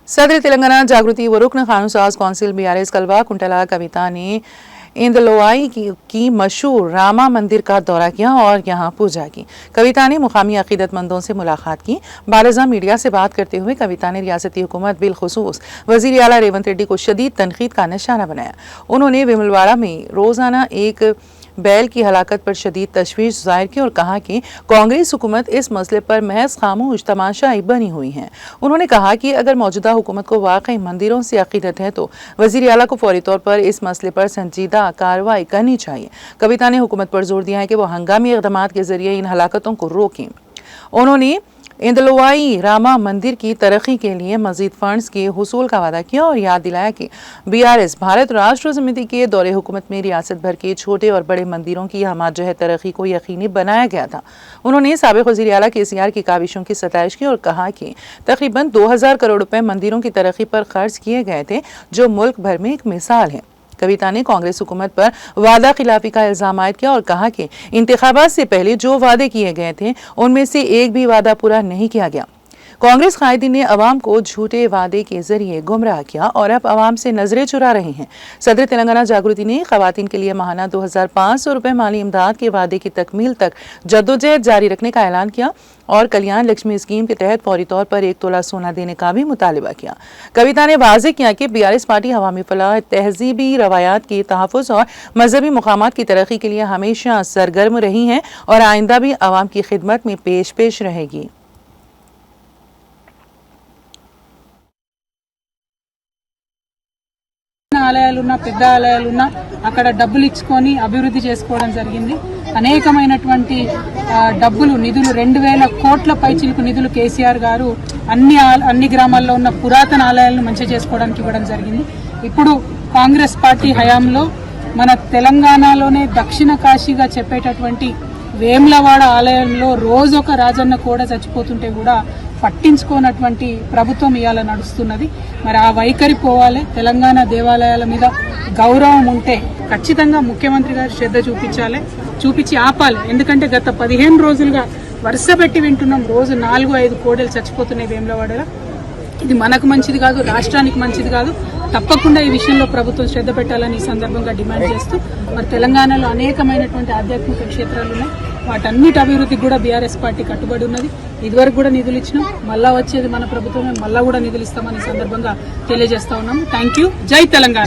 सदर तेलंगाना जागृति व रुकन खानूसाज कौंसिल BRS कलवा कुंटला कविता ने इंदलोवाई की मशहूर रामा मंदिर का दौरा किया और यहां पूजा की। कविता ने मुकामी अकीदतमंदों से मुलाकात की। बारजा मीडिया से बात करते हुए कविता ने रियासती हुकूमत बिलखुसूस वजीर आला रेवंत रेड्डी को शदीद तनकीद का निशाना बनाया। उन्होंने विमलवाड़ा में रोजाना एक बैल की हलाकत पर शदीद तशवीश जाहिर की और कहा कि कांग्रेस हुकूमत इस मसले पर महज खामोश तमाशाई बनी हुई है। उन्होंने कहा कि अगर मौजूदा हुकूमत को वाकई मंदिरों से अकीदत है तो वजीर आला को फौरी तौर पर इस मसले पर संजीदा कार्रवाई करनी चाहिए। कविता ने हुकूमत पर जोर दिया है कि वो हंगामी इक़दामात के जरिए इन हलाकतों को रोकें। उन्होंने इंदलोवाई रामा मंदिर की तरक्की के लिए मजीद फंड्स के हुसूल का वादा किया और याद दिलाया कि BRS भारत राष्ट्र समिति के दौरे हुकूमत में रियासत भर के छोटे और बड़े मंदिरों की हमाजह तरक्की को यकीनी बनाया गया था। उन्होंने साबिक़ वज़ीर आला KCR की काविशों की सताइश की और कहा कि तकरीबन 2000 करोड़ रुपए मंदिरों की तरक्की पर खर्च किए गए थे, जो मुल्क भर में एक मिसाल है। कविता ने कांग्रेस हुकूमत पर वादा खिलाफी का इल्जाम आयद किया और कहा कि इंतखाबात से पहले जो वादे किए गए थे उनमें से एक भी वादा पूरा नहीं किया गया। कांग्रेस कायदीन ने अवाम को झूठे वादे के जरिए गुमराह किया और अब अवाम से नजरें चुरा रहे हैं। सदर तेलंगाना जागृति ने खवातीन के लिए माहाना 2500 रुपए माली इमदाद के वादे की तकमील तक जद्दोजहद जारी रखने का ऐलान किया और कल्याण लक्ष्मी स्कीम के तहत फौरी तौर पर 1 तोला सोना देने का भी मुतालिबा किया। कविता ने वाज़ेह किया कि BRS पार्टी अवामी फलाह, तहजीबी रवायात की तहफ़्फ़ुज़ और मजहबी मुकामात की तरक्की के लिए हमेशा सरगर्म रही है और आइंदा भी अवाम की खिदमत में पेश रहेगी। ఆలయాలున్నా పెద్ద ఆలయాలున్నా అక్కడ డబ్బులు ఇచ్చుకొని అభివృద్ధి చేసుకోవడం జరిగింది. అనేకమైనటువంటి డబ్బులు నిధులు 2000 కోట్ల పైచిలకు నిధులు KCR గారు అన్ని గ్రామాల్లో ఉన్న పురాతన ఆలయాలను మంచి చేసుకోవడానికి ఇవ్వడం జరిగింది. ఇప్పుడు కాంగ్రెస్ పార్టీ హయాంలో మన తెలంగాణలోనే దక్షిణ కాశీగా చెప్పేటటువంటి వేములవాడ ఆలయంలో రోజొక రాజన్న కూడా చచ్చిపోతుంటే కూడా పట్టించుకోనటువంటి ప్రభుత్వం ఇవాళ నడుస్తున్నది. మరి ఆ వైఖరి పోవాలి. తెలంగాణ దేవాలయాల మీద గౌరవం ఉంటే ఖచ్చితంగా ముఖ్యమంత్రి గారు శ్రద్ధ చూపించి ఆపాలి. ఎందుకంటే గత 15 రోజులుగా వరుస పెట్టి వింటున్నాం, రోజు 4-5 కోడలు చచ్చిపోతున్నాయి వేములవాడలో. ఇది మనకు మంచిది కాదు, రాష్ట్రానికి మంచిది కాదు. తప్పకుండా ఈ విషయంలో ప్రభుత్వం శ్రద్ధ పెట్టాలని ఈ సందర్భంగా డిమాండ్ చేస్తూ, మరి తెలంగాణలో అనేకమైనటువంటి ఆధ్యాత్మిక క్షేత్రాలు ఉన్నాయి. వాటన్నిటి అభివృద్ధికి కూడా BRS పార్టీ కట్టుబడి ఉన్నది. ఇదివరకు కూడా నిధులు ఇచ్చినాం, మళ్ళా వచ్చేది మన ప్రభుత్వమే, మళ్ళా కూడా నిధులు ఇస్తామని సందర్భంగా తెలియజేస్తా ఉన్నాం. Thank you. జై తెలంగాణ.